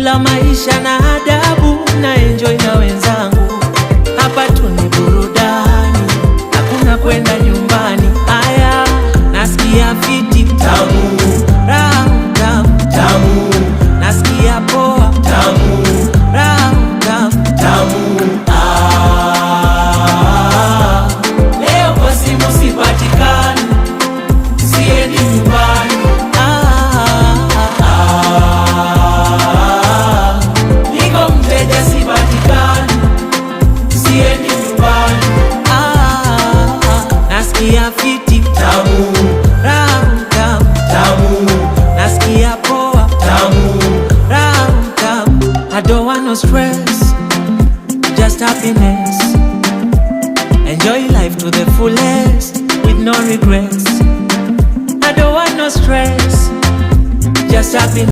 kula maisha na adabu, na enjoy na wenzangu. Hapa tu ni burudani, hakuna kwenda nyumbani. Aya, nasikia fiti tamu, raha tamu tamu, nasikia poa tamu, raha tamu tamu. Leo kwa simu sipatikani, siendi nyumbani. Niko mteja sipatikani, siendi nyumbani. Nasikia fiti tamu, raha tamu tamu, nasikia poa tamu, raha tamu. I don't want no stress, just happiness. Enjoy life to the fullest with no regrets. I don't want no stress, just happiness.